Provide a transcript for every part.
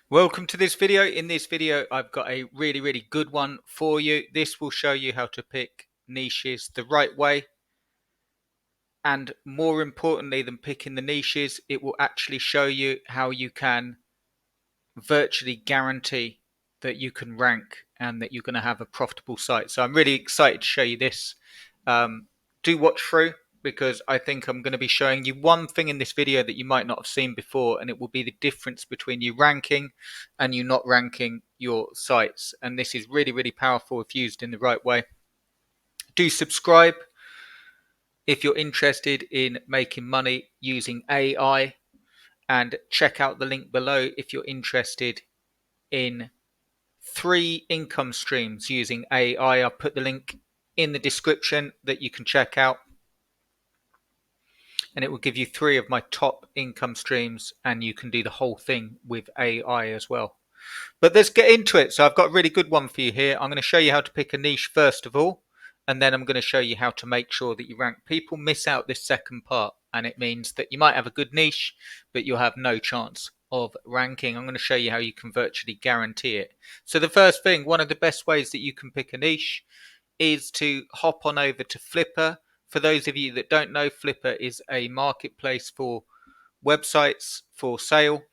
Welcome to this video. In this video, I've got a really good one for you. This will show you how to pick niches the right way. And more importantly than picking the niches, it will actually show you how you can virtually guarantee that you can rank and that you're going to have a profitable site. So I'm really excited to show you this. Do watch through, because I think I'm going to be showing you one thing in this video that you might not have seen before, and it will be the difference between you ranking and you not ranking your sites. And this is really powerful if used in the right way. Do subscribe if you're interested in making money using AI, and check out the link below if you're interested in 3 income streams using AI. I'll put the link in the description that you can check out, and it will give you 3 of my top income streams, and you can do the whole thing with AI as well. But let's get into it. So I've got a really good one for you here. I'm going to show you how to pick a niche first of all, and then I'm going to show you how to make sure that you rank. People miss out this second part, and it means that you might have a good niche, but you'll have no chance of ranking. I'm going to show you how you can virtually guarantee it. So the first thing, one of the best ways that you can pick a niche is to hop on over to Flippa. For those of you that don't know, Flippa is a marketplace for websites for sale.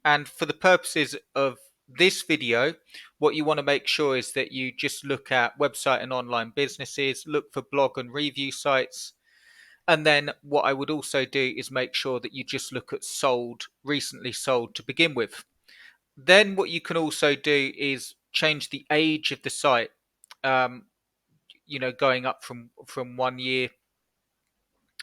And for the purposes of this video, what you want to make sure is that you just look at website and online businesses, look for blog and review sites. And then what I would also do is make sure that you just look at sold, recently sold to begin with. Then what you can also do is change the age of the site. Um, going up from 1 year.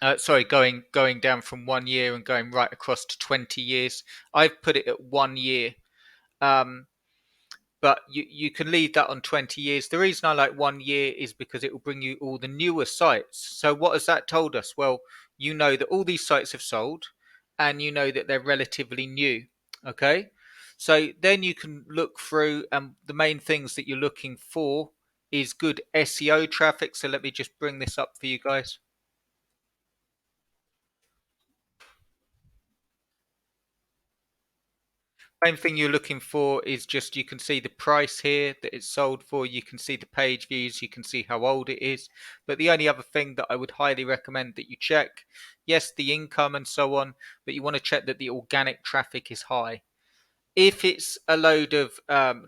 Going down from 1 year and going right across to 20 years. I've put it at 1 year, um, but you can leave that on 20 years. The reason I like 1 year is because it will bring you all the newer sites. So what has that told us? Well, you know that all these sites have sold, and you know that they're relatively new. Okay, so then you can look through, and the main things that you're looking for is good SEO traffic. So let me just bring this up for you guys. Main thing you're looking for is just, you can see the price here that it's sold for, you can see the page views, you can see how old it is. But the only other thing that I would highly recommend that you check, yes, the income and so on, but you want to check that the organic traffic is high. If it's a load of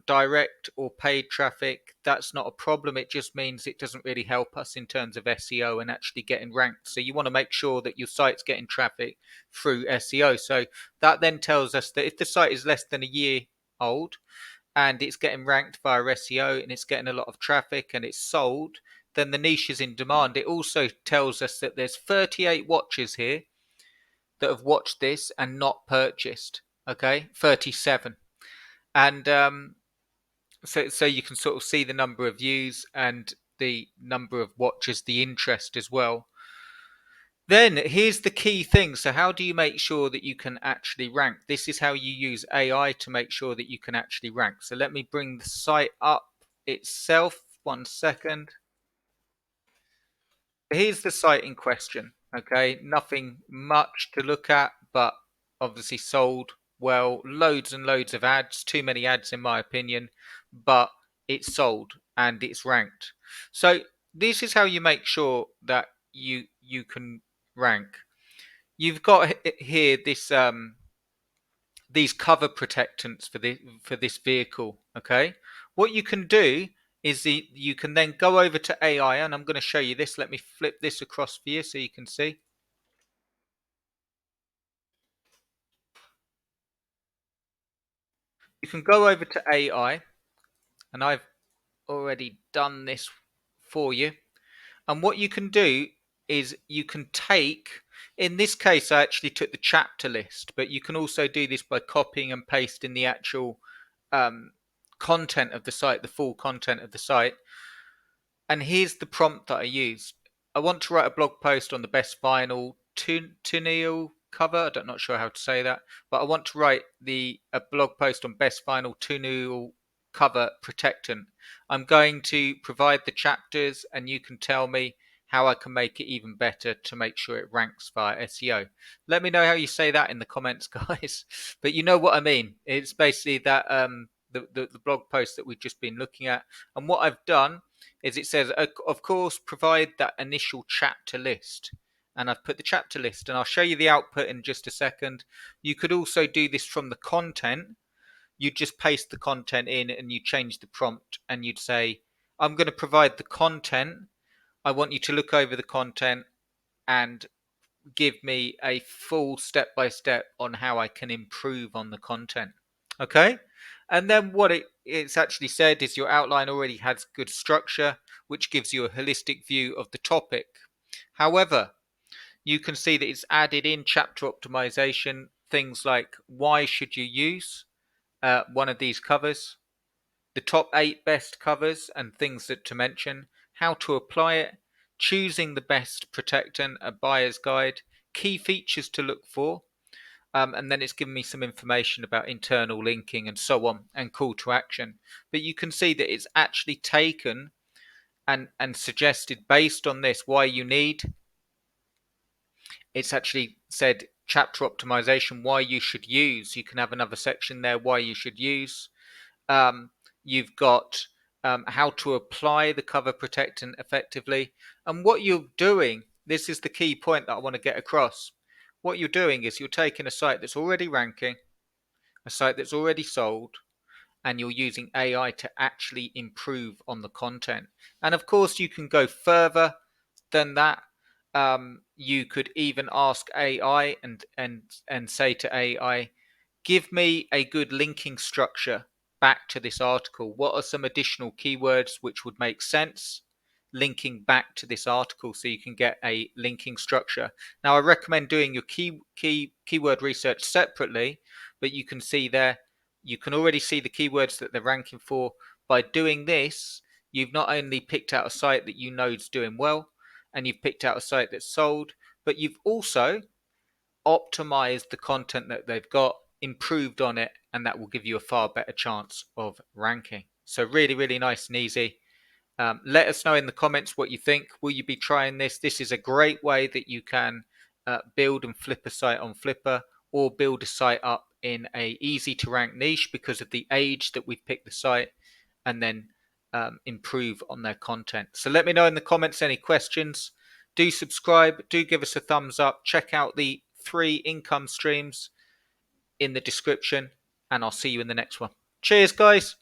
direct or paid traffic, that's not a problem. It just means it doesn't really help us in terms of SEO and actually getting ranked. So you want to make sure that your site's getting traffic through SEO. So that then tells us that if the site is less than a year old and it's getting ranked via SEO and it's getting a lot of traffic and it's sold, then the niche is in demand. It also tells us that there's 38 watchers here that have watched this and not purchased. Okay, 37. And so you can sort of see the number of views and the number of watchers, the interest as well. Then here's the key thing. So how do you make sure that you can actually rank? This is how you use AI to make sure that you can actually rank. So let me bring the site up itself. 1 second. Here's the site in question. Okay, nothing much to look at, but obviously sold well, loads and loads of ads, too many ads in my opinion, but it's sold and it's ranked. So this is how you make sure that you can rank. You've got here these cover protectants for this vehicle. Okay, what you can do is you can then go over to AI, and I'm going to show you this. Let me flip this across for you so you can see. You can go over to AI, and I've already done this for you. And what you can do is you can take, in this case, I actually took the chapter list, but you can also do this by copying and pasting the actual content of the site, the full content of the site. And here's the prompt that I used. I want to write a blog post on the best vinyl tunneal cover. I'm not sure how to say that, but I want to write a blog post on best vinyl tunneal cover protectant. I'm going to provide the chapters, and you can tell me how I can make it even better to make sure it ranks via SEO. Let me know how you say that in the comments, guys. But you know what I mean. It's basically that the blog post that we've just been looking at. And what I've done is it says, of course, provide that initial chapter list. And I've put the chapter list, and I'll show you the output in just a second. You could also do this from the content. You'd just paste the content in and you change the prompt, and you'd say, I'm going to provide the content. I want you to look over the content and give me a full step by step on how I can improve on the content. Okay. And then what it's actually said is your outline already has good structure, which gives you a holistic view of the topic. However, you can see that it's added in chapter optimization, things like why should you use one of these covers, the top 8 best covers and things that to mention, how to apply it, choosing the best protectant, a buyer's guide, key features to look for, and then it's given me some information about internal linking and so on, and call to action. But you can see that it's actually taken and suggested based on this why you need. It's actually said chapter optimization, why you should use. You can have another section there, why you should use. You've got how to apply the cover protectant effectively. And what you're doing, this is the key point that I want to get across. What you're doing is you're taking a site that's already ranking, a site that's already sold, and you're using AI to actually improve on the content. And of course, you can go further than that. You could even ask AI and say to AI, give me a good linking structure back to this article. What are some additional keywords which would make sense linking back to this article so you can get a linking structure? Now, I recommend doing your keyword research separately, but you can see there, you can already see the keywords that they're ranking for. By doing this, you've not only picked out a site that you know is doing well, and you've picked out a site that's sold, but you've also optimized the content that they've got, improved on it, and that will give you a far better chance of ranking. So really, really nice and easy. Let us know in the comments what you think. Will you be trying this? This is a great way that you can build and flip a site on Flippa, or build a site up in a easy to rank niche because of the age that we've picked the site, and then improve on their content. So let me know in the comments any questions. Do subscribe, do give us a thumbs up, check out the 3 income streams in the description, and I'll see you in the next one. Cheers, guys.